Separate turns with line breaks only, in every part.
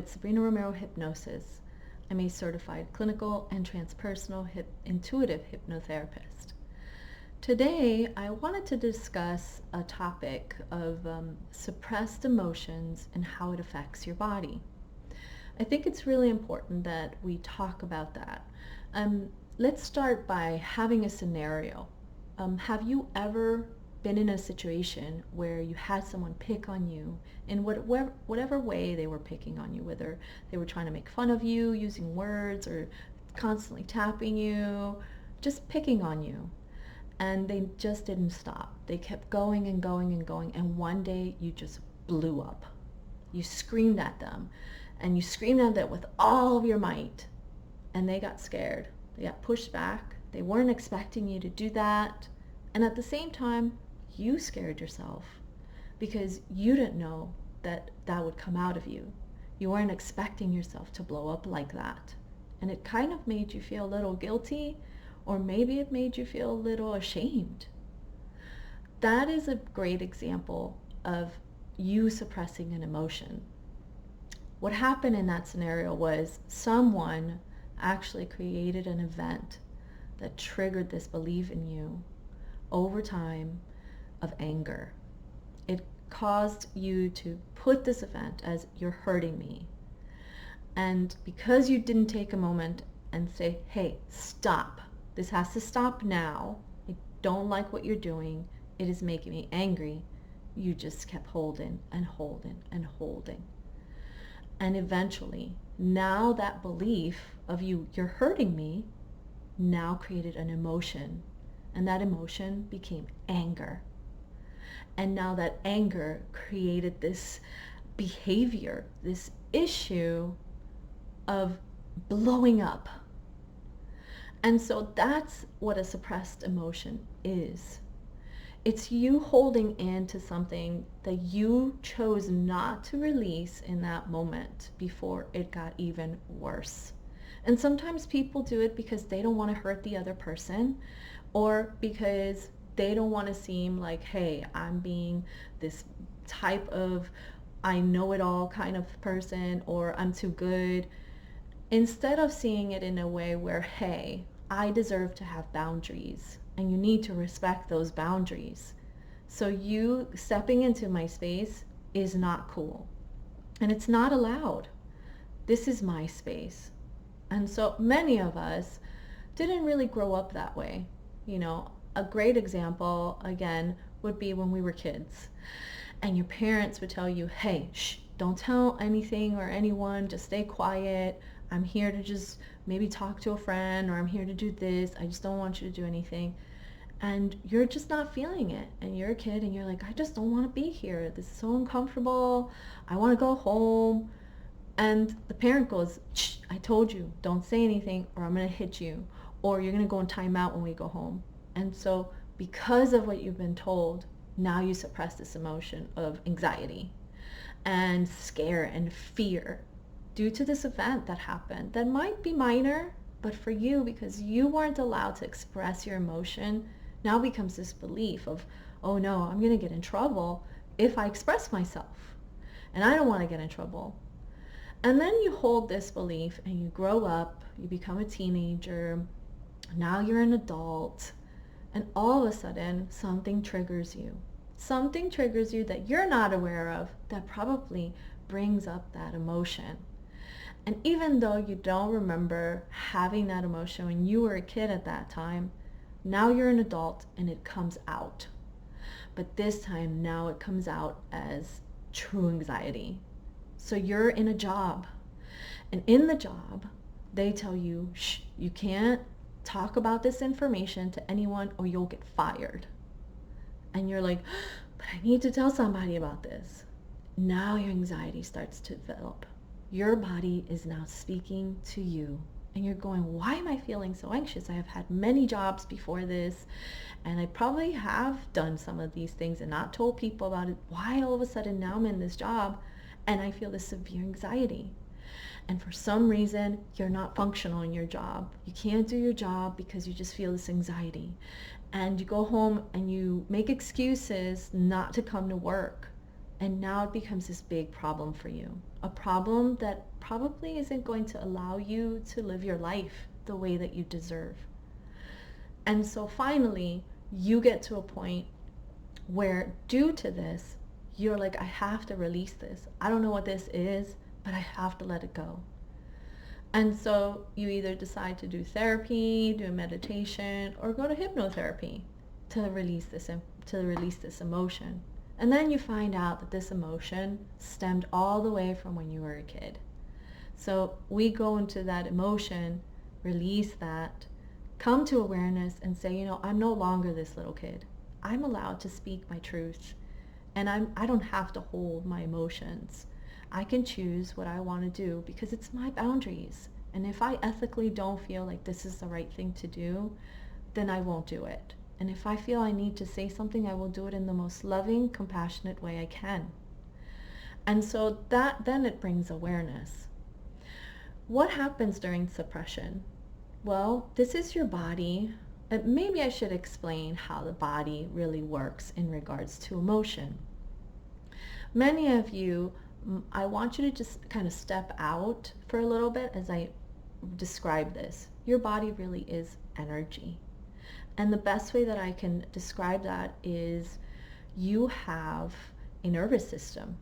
with Sabrina Romero Hypnosis. I'm a certified clinical and transpersonal intuitive hypnotherapist. Today, I wanted to discuss a topic of suppressed emotions and how it affects your body. I think it's really important that we talk about that. Let's start by having a scenario. Have you ever been in a situation where you had someone pick on you in whatever way they were picking on you, whether they were trying to make fun of you using words or constantly tapping you, just picking on you, and they just didn't stop. They kept going and going and going, and one day you just blew up. You screamed at them, and you screamed at them with all of your might, and they got scared. They got pushed back. They weren't expecting you to do that, and at the same time, you scared yourself because you didn't know that that would come out of you. You weren't expecting yourself to blow up like that. And it kind of made you feel a little guilty, or maybe it made you feel a little ashamed. That is a great example of you suppressing an emotion. What happened in that scenario was someone actually created an event that triggered this belief in you over time of anger. It caused you to put this event as "you're hurting me." And because you didn't take a moment and say, "Hey, stop. This has to stop now. I don't like what you're doing. It is making me angry." You just kept holding and holding and holding. And eventually, now that belief of you're hurting me, now created an emotion. And that emotion became anger. And now that anger created this behavior, this issue of blowing up. And so that's what a suppressed emotion is. It's you holding into something that you chose not to release in that moment before it got even worse. And sometimes people do it because they don't want to hurt the other person, or because they don't want to seem like, "Hey, I'm being this type of I know it all kind of person," or "I'm too good." Instead of seeing it in a way where, "Hey, I deserve to have boundaries and you need to respect those boundaries. So you stepping into my space is not cool and it's not allowed. This is my space." And so many of us didn't really grow up that way. A great example, again, would be when we were kids and your parents would tell you, "Hey, shh, don't tell anything or anyone, just stay quiet. I'm here to just maybe talk to a friend, or I'm here to do this. I just don't want you to do anything." And you're just not feeling it. And you're a kid and you're like, "I just don't want to be here. This is so uncomfortable. I want to go home." And the parent goes, "Shh, I told you, don't say anything or I'm going to hit you, or you're going to go in timeout when we go home." And so because of what you've been told, now you suppress this emotion of anxiety and scare and fear due to this event that happened that might be minor, but for you, because you weren't allowed to express your emotion, now becomes this belief of, "Oh no, I'm going to get in trouble if I express myself, and I don't want to get in trouble." And then you hold this belief and you grow up, you become a teenager, now you're an adult, and all of a sudden something triggers you. Something triggers you that you're not aware of that probably brings up that emotion. And even though you don't remember having that emotion when you were a kid at that time, now you're an adult and it comes out. But this time now it comes out as true anxiety. So you're in a job, and in the job they tell you, "Shh, you can't talk about this information to anyone or you'll get fired." And you're like, "But I need to tell somebody about this." Now your anxiety starts to develop. Your body is now speaking to you. And you're going, "Why am I feeling so anxious? I have had many jobs before this, and I probably have done some of these things and not told people about it. Why all of a sudden now I'm in this job and I feel this severe anxiety?" And for some reason, you're not functional in your job. You can't do your job because you just feel this anxiety. And you go home and you make excuses not to come to work. And now it becomes this big problem for you. A problem that probably isn't going to allow you to live your life the way that you deserve. And so finally, you get to a point where, due to this, you're like, I have to release this. I don't know what this is, but I have to let it go. And so you either decide to do therapy, do meditation, or go to hypnotherapy to release this emotion. And then you find out that this emotion stemmed all the way from when you were a kid. So we go into that emotion, release that, come to awareness and say, I'm no longer this little kid. I'm allowed to speak my truth. And I don't have to hold my emotions. I can choose what I want to do because it's my boundaries. And if I ethically don't feel like this is the right thing to do, then I won't do it. And if I feel I need to say something, I will do it in the most loving, compassionate way I can. And so then it brings awareness. What happens during suppression? Well, this is your body. Maybe I should explain how the body really works in regards to emotion. Many of you, I want you to just kind of step out for a little bit as I describe this. Your body really is energy. And the best way that I can describe that is you have a nervous system.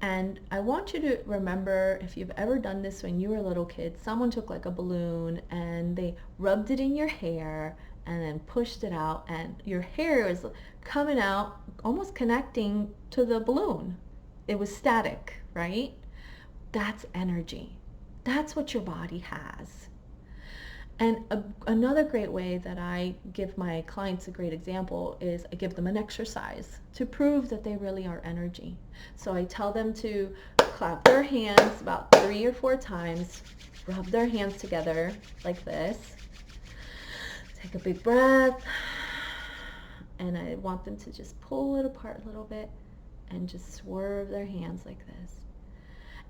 And I want you to remember, if you've ever done this when you were a little kid, someone took like a balloon and they rubbed it in your hair and then pushed it out, and your hair was coming out, almost connecting to the balloon. It was static, right? That's energy. That's what your body has. And another great way that I give my clients a great example is I give them an exercise to prove that they really are energy. So I tell them to clap their hands about 3 or 4 times, rub their hands together like this, take a big breath, and I want them to just pull it apart a little bit and just swerve their hands like this.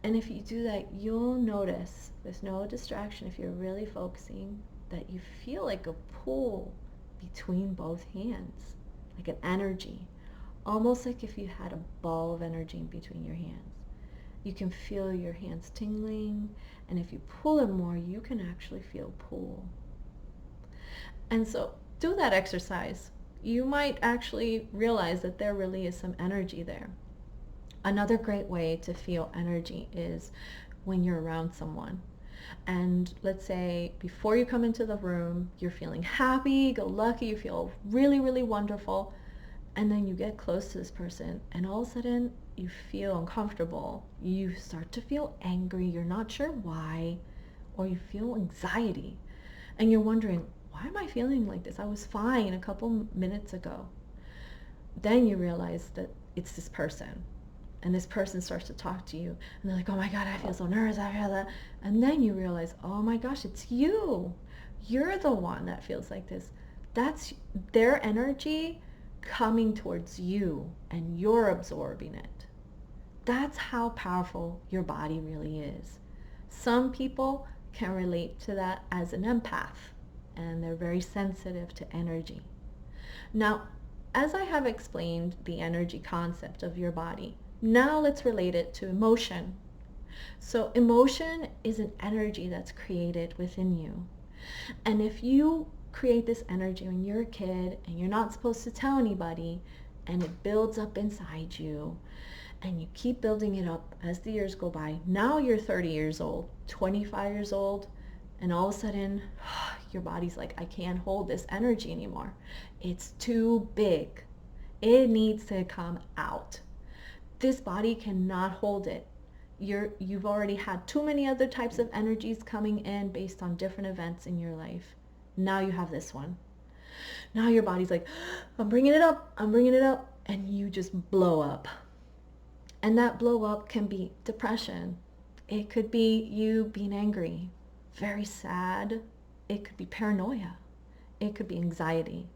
And if you do that, you'll notice, there's no distraction if you're really focusing, that you feel like a pull between both hands, like an energy, almost like if you had a ball of energy in between your hands. You can feel your hands tingling, and if you pull them more, you can actually feel pull. And so do that exercise. You might actually realize that there really is some energy there. Another great way to feel energy is when you're around someone. And let's say before you come into the room, you're feeling happy, go lucky, you feel really, really wonderful. And then you get close to this person and all of a sudden you feel uncomfortable. You start to feel angry, you're not sure why, or you feel anxiety. And you're wondering, why am I feeling like this? I was fine a couple minutes ago. Then you realize that it's this person. And this person starts to talk to you, and they're like, oh my God, I feel so nervous, I feel that. And then you realize, oh my gosh, it's you. You're the one that feels like this. That's their energy coming towards you, and you're absorbing it. That's how powerful your body really is. Some people can relate to that as an empath, and they're very sensitive to energy. Now, as I have explained the energy concept of your body, now let's relate it to emotion. So emotion is an energy that's created within you. And if you create this energy when you're a kid and you're not supposed to tell anybody, and it builds up inside you, and you keep building it up as the years go by, now you're 30 years old, 25 years old, and all of a sudden your body's like, I can't hold this energy anymore. It's too big. It needs to come out. This body cannot hold it. You've already had too many other types of energies coming in based on different events in your life. Now you have this one. Now your body's like, I'm bringing it up, and you just blow up. And that blow up can be depression. It could be you being angry, very sad. It could be paranoia. It could be anxiety.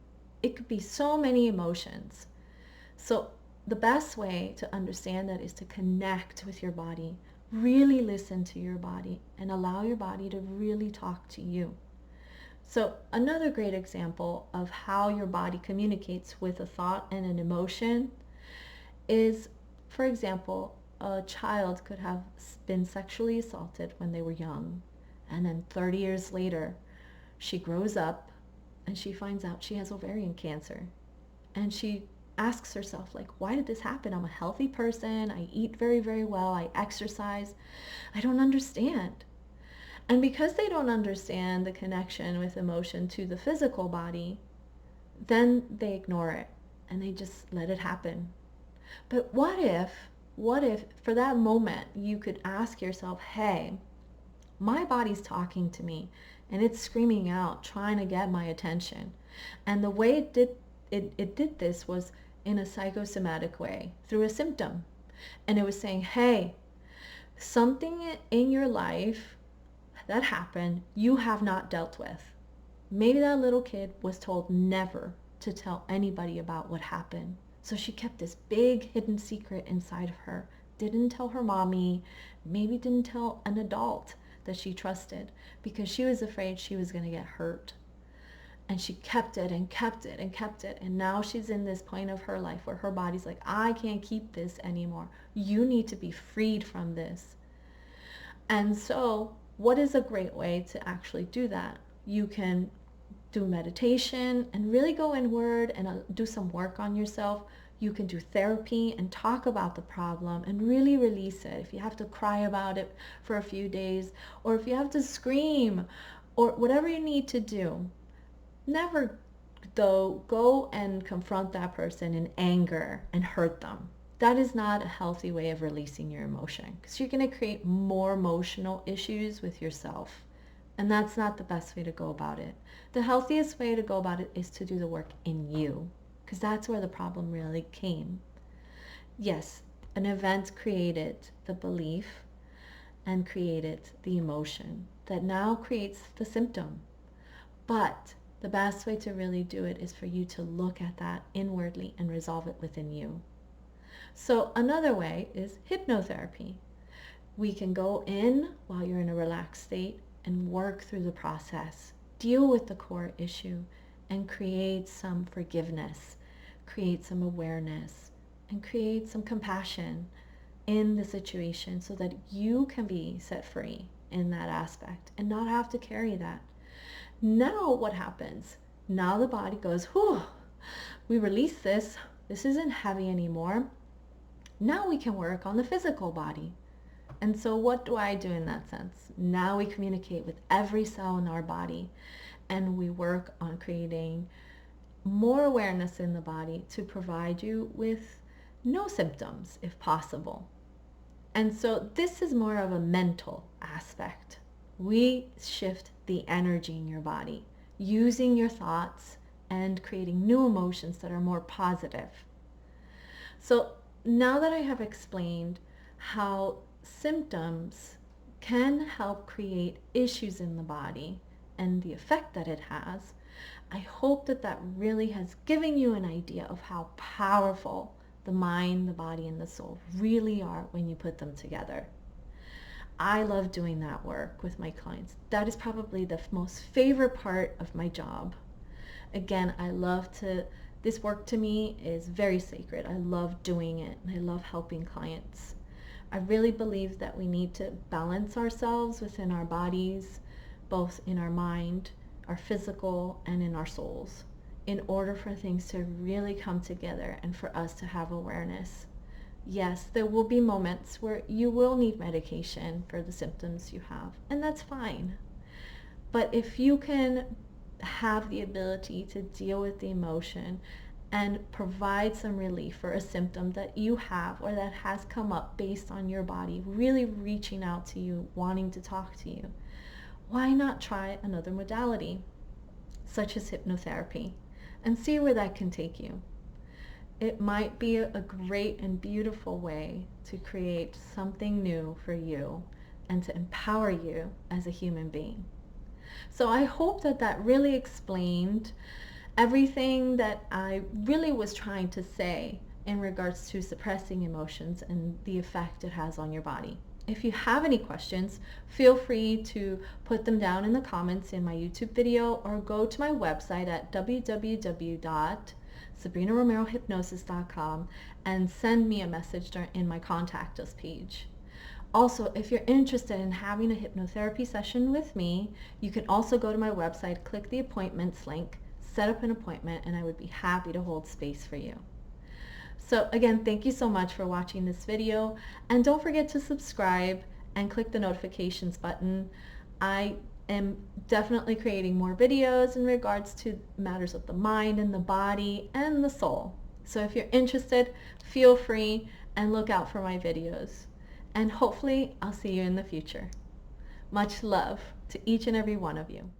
It could be so many emotions. So the best way to understand that is to connect with your body, really listen to your body, and allow your body to really talk to you. So another great example of how your body communicates with a thought and an emotion is For example, a child could have been sexually assaulted when they were young, and then 30 years later, she grows up and she finds out she has ovarian cancer. And she asks herself, like, why did this happen? I'm a healthy person. I eat very, very well. I exercise. I don't understand. And because they don't understand the connection with emotion to the physical body, then they ignore it and they just let it happen. But what if for that moment you could ask yourself, hey, my body's talking to me and it's screaming out, trying to get my attention. And the way it did this was in a psychosomatic way, through a symptom. And it was saying, hey, something in your life that happened you have not dealt with. Maybe that little kid was told never to tell anybody about what happened. So she kept this big hidden secret inside of her. Didn't tell her mommy, maybe didn't tell an adult that she trusted because she was afraid she was going to get hurt. And she kept it and kept it and kept it. And now she's in this point of her life where her body's like, I can't keep this anymore. You need to be freed from this. And so what is a great way to actually do that? You can do meditation and really go inward and do some work on yourself. You can do therapy and talk about the problem and really release it. If you have to cry about it for a few days, or if you have to scream, or whatever you need to do, never though go and confront that person in anger and hurt them. That is not a healthy way of releasing your emotion, because you're going to create more emotional issues with yourself. And that's not the best way to go about it. The healthiest way to go about it is to do the work in you, because that's where the problem really came. Yes, an event created the belief and created the emotion that now creates the symptom. But the best way to really do it is for you to look at that inwardly and resolve it within you. So another way is hypnotherapy. We can go in while you're in a relaxed state and work through the process, deal with the core issue, and create some forgiveness, create some awareness, and create some compassion in the situation so that you can be set free in that aspect and not have to carry that. Now what happens? Now the body goes, whew, we release this. This isn't heavy anymore. Now we can work on the physical body. And so what do I do in that sense? Now we communicate with every cell in our body and we work on creating more awareness in the body to provide you with no symptoms if possible. And so this is more of a mental aspect. We shift the energy in your body using your thoughts and creating new emotions that are more positive. So now that I have explained how symptoms can help create issues in the body and the effect that it has, I hope that that really has given you an idea of how powerful the mind, the body, and the soul really are when you put them together. I love doing that work with my clients. That is probably the most favorite part of my job. Again, this work to me is very sacred. I love doing it and I love helping clients. I really believe that we need to balance ourselves within our bodies, both in our mind, our physical, and in our souls, in order for things to really come together and for us to have awareness. Yes, there will be moments where you will need medication for the symptoms you have, and that's fine. But if you can have the ability to deal with the emotion and provide some relief for a symptom that you have or that has come up based on your body really reaching out to you, wanting to talk to you, why not try another modality such as hypnotherapy and see where that can take you? It might be a great and beautiful way to create something new for you and to empower you as a human being. So I hope that that really explained everything that I really was trying to say in regards to suppressing emotions and the effect it has on your body. If you have any questions, feel free to put them down in the comments in my YouTube video or go to my website at www.hypnotherapist.com sabrinaromerohypnosis.com, and send me a message in my Contact Us page. Also, if you're interested in having a hypnotherapy session with me, you can also go to my website, click the appointments link, set up an appointment, and I would be happy to hold space for you. So again, thank you so much for watching this video, and don't forget to subscribe and click the notifications button. I am definitely creating more videos in regards to matters of the mind and the body and the soul. So if you're interested, feel free and look out for my videos. And hopefully I'll see you in the future. Much love to each and every one of you.